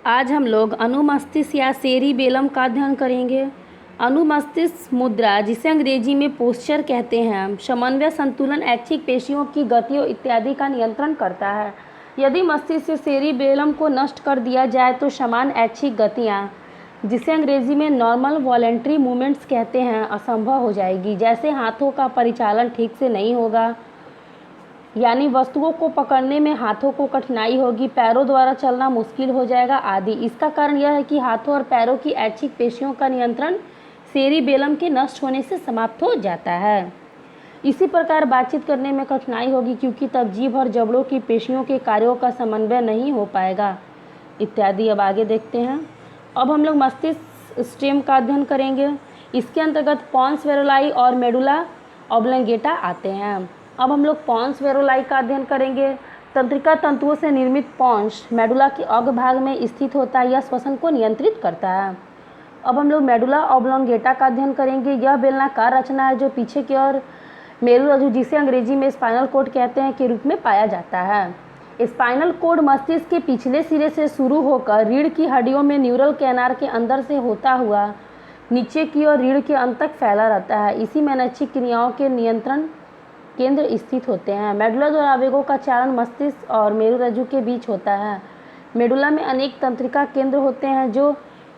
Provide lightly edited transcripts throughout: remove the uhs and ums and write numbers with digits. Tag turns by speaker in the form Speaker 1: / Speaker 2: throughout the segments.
Speaker 1: आज हम लोग अनुमस्तिष्क या सेरिबेलम का अध्ययन करेंगे। अनुमस्तिष्क मुद्रा, जिसे अंग्रेजी में पोस्चर कहते हैं, समन्वय, संतुलन, ऐच्छिक पेशियों की गतियों इत्यादि का नियंत्रण करता है। यदि मस्तिष्क से सेरिबेलम को नष्ट कर दिया जाए तो समान ऐच्छिक गतियाँ, जिसे अंग्रेजी में नॉर्मल वॉलेंट्री मूवमेंट्स कहते हैं, असंभव हो जाएगी। जैसे हाथों का परिचालन ठीक से नहीं होगा, यानी वस्तुओं को पकड़ने में हाथों को कठिनाई होगी, पैरों द्वारा चलना मुश्किल हो जाएगा आदि। इसका कारण यह है कि हाथों और पैरों की ऐच्छिक पेशियों का नियंत्रण सेरिबेलम के नष्ट होने से समाप्त हो जाता है। इसी प्रकार बातचीत करने में कठिनाई होगी, क्योंकि तब जीभ और जबड़ों की पेशियों के कार्यों का समन्वय नहीं हो पाएगा इत्यादि। अब आगे देखते हैं। अब हम लोग मस्तिष्क स्टेम का अध्ययन करेंगे। इसके अंतर्गत पॉन्स वेरोलाई और मेडुला ऑब्लोंगेटा आते हैं। अब हम लोग पॉन्स वेरोलाई का अध्ययन करेंगे। तंत्रिका तंतुओं से निर्मित पॉन्स मेडुला के अग्रभाग में स्थित होता है। यह श्वसन को नियंत्रित करता है। अब हम लोग मेडुला ऑब्लोंगेटा का अध्ययन करेंगे। यह बेलनाकार रचना है जो पीछे की ओर मेरुरज्जु, जिसे अंग्रेजी में स्पाइनल कॉर्ड कहते हैं, के रूप में पाया जाता है। स्पाइनल कॉर्ड मस्तिष्क के पिछले सिरे से शुरू होकर रीढ़ की हड्डियों में न्यूरल कैनार के अंदर से होता हुआ नीचे की ओर रीढ़ के अंत तक फैला रहता है। इसी में अनैच्छिक क्रियाओं के नियंत्रण केंद्र स्थित होते हैं। मेडुला द्वारा आवेगों का चालन मस्तिष्क और मेरुरज्जु के बीच होता है। मेडुला में अनेक तंत्रिका केंद्र होते हैं जो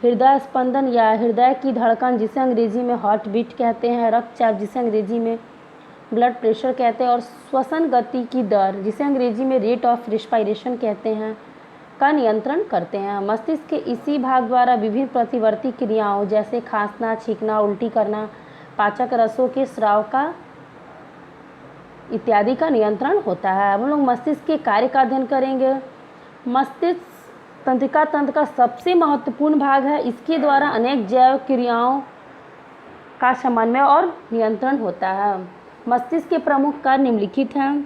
Speaker 1: हृदय स्पंदन या हृदय की धड़कन, जिसे अंग्रेजी में हार्ट बीट कहते हैं, रक्तचाप, जिसे अंग्रेजी में ब्लड प्रेशर कहते हैं, और श्वसन गति की दर, जिसे अंग्रेजी में रेट ऑफ रेस्पिरेशन कहते हैं, का नियंत्रण करते हैं। मस्तिष्क के इसी भाग द्वारा विभिन्न प्रतिवर्ती क्रियाओं जैसे खांसना, छींकना, उल्टी करना, पाचक रसों के स्राव का इत्यादि का नियंत्रण होता है। हम लोग मस्तिष्क के कार्य का अध्ययन करेंगे। मस्तिष्क तंत्रिका तंत्र का सबसे महत्वपूर्ण भाग है। इसके द्वारा अनेक जैव क्रियाओं का समन्वय और नियंत्रण होता है। मस्तिष्क के प्रमुख कार्य निम्नलिखित हैं।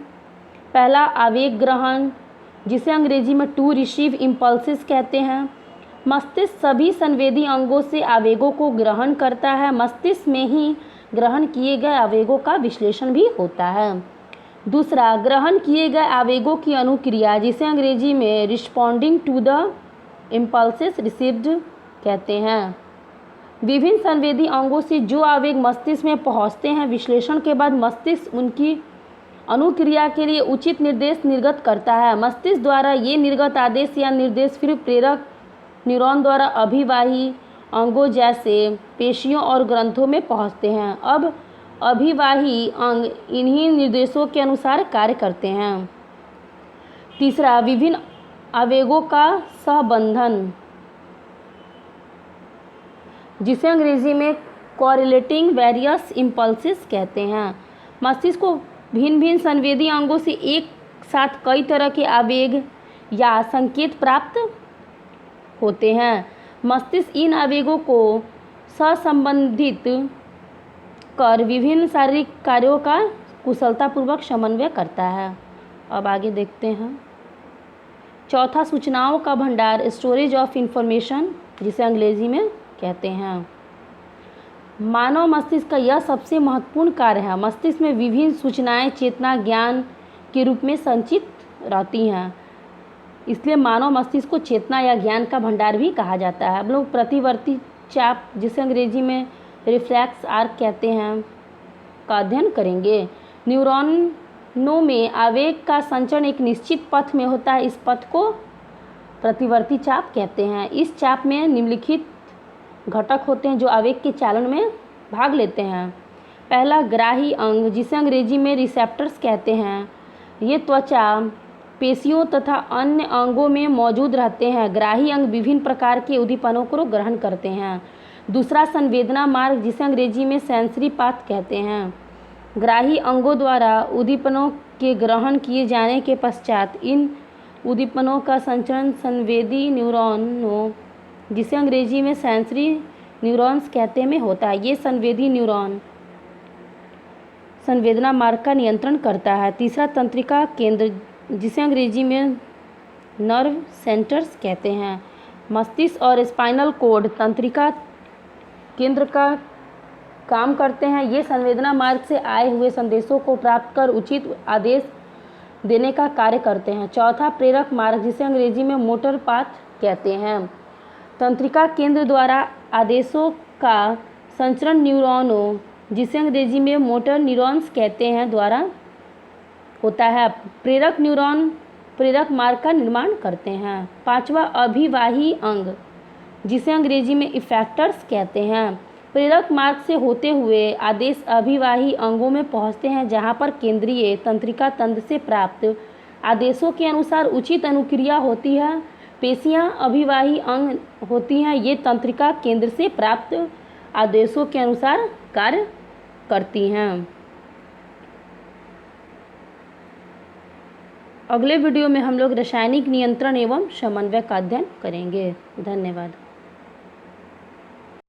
Speaker 1: पहला, आवेग ग्रहण, जिसे अंग्रेजी में टू रिसीव इम्पल्सिस कहते हैं। मस्तिष्क सभी संवेदी अंगों से आवेगों को ग्रहण करता है। मस्तिष्क में ही ग्रहण किए गए आवेगों का विश्लेषण भी होता है। दूसरा, ग्रहण किए गए आवेगों की अनुक्रिया, जिसे अंग्रेजी में responding to the impulses received कहते हैं। विभिन्न संवेदी अंगों से जो आवेग मस्तिष्क में पहुंचते हैं, विश्लेषण के बाद मस्तिष्क उनकी अनुक्रिया के लिए उचित निर्देश निर्गत करता है। मस्तिष्क द्वारा ये निर्गत आदेश या निर्देश फिर प्रेरक न्यूरॉन द्वारा अभिवाही अंगों जैसे पेशियों और ग्रंथों में पहुंचते हैं। अब अभिवाही अंग इन्हीं निर्देशों के अनुसार कार्य करते हैं। तीसरा, विभिन्न आवेगों का सहबंधन, जिसे अंग्रेजी में कोरिलेटिंग वेरियस इम्पल्सिस कहते हैं। मस्तिष्क को भिन्न भिन्न संवेदी अंगों से एक साथ कई तरह के आवेग या संकेत प्राप्त होते हैं। मस्तिष्क इन आवेगों को सहसंबंधित कर विभिन्न शारीरिक कार्यों का कुशलतापूर्वक समन्वय करता है। अब आगे देखते हैं। चौथा, सूचनाओं का भंडार, स्टोरेज ऑफ इंफॉर्मेशन, जिसे अंग्रेजी में कहते हैं। मानव मस्तिष्क का यह सबसे महत्वपूर्ण कार्य है। मस्तिष्क में विभिन्न सूचनाएं चेतना ज्ञान के रूप में संचित रहती हैं, इसलिए मानव मस्तिष्क को चेतना या ज्ञान का भंडार भी कहा जाता है। हम लोग प्रतिवर्ती चाप, जिसे अंग्रेजी में रिफ्लेक्स आर्क कहते हैं, का अध्ययन करेंगे। न्यूरॉनों में आवेग का संचरण एक निश्चित पथ में होता है। इस पथ को प्रतिवर्ती चाप कहते हैं। इस चाप में निम्नलिखित घटक होते हैं जो आवेग के चालन में भाग लेते हैं। पहला, ग्राही अंग, जिसे अंग्रेजी में रिसेप्टर्स कहते हैं। ये त्वचा, पेशियों तथा अन्य अंगों में मौजूद रहते हैं। ग्राही अंग विभिन्न प्रकार के उद्दीपनों को ग्रहण करते हैं। दूसरा, संवेदना मार्ग, जिसे अंग्रेजी में सेंसरी पाथ कहते हैं। ग्राही अंगों द्वारा उद्दीपनों के ग्रहण किए जाने के पश्चात इन उद्दीपनों का संचरण संवेदी न्यूरॉनों, जिसे अंग्रेजी में सेंसरी न्यूरॉन्स कहते हैं, में होता है। ये संवेदी न्यूरॉन संवेदना मार्ग का नियंत्रण करता है। तीसरा, तंत्रिका केंद्र, जिसे अंग्रेजी में नर्व सेंटर्स कहते हैं। मस्तिष्क और स्पाइनल कॉर्ड तंत्रिका केंद्र का काम करते हैं। ये संवेदना मार्ग से आए हुए संदेशों को प्राप्त कर उचित आदेश देने का कार्य करते हैं। चौथा, प्रेरक मार्ग, जिसे अंग्रेजी में मोटर पाथ कहते हैं। तंत्रिका केंद्र द्वारा आदेशों का संचरण न्यूरॉनों, जिसे अंग्रेजी में मोटर न्यूरॉन्स कहते हैं, द्वारा होता है। प्रेरक न्यूरॉन प्रेरक मार्ग का निर्माण करते हैं। 5वां अभिवाही अंग, जिसे अंग्रेजी में इफेक्टर्स कहते हैं, प्रेरक मार्ग से होते हुए आदेश अभिवाही अंगों में पहुंचते हैं, जहां पर केंद्रीय तंत्रिका तंत्र से प्राप्त आदेशों के अनुसार उचित अनुक्रिया होती है। पेशियां अभिवाही अंग होती हैं, ये तंत्रिका केंद्र से प्राप्त आदेशों के अनुसार कार्य करती हैं। अगले वीडियो में हम लोग रासायनिक नियंत्रण एवं समन्वय का अध्ययन करेंगे। धन्यवाद।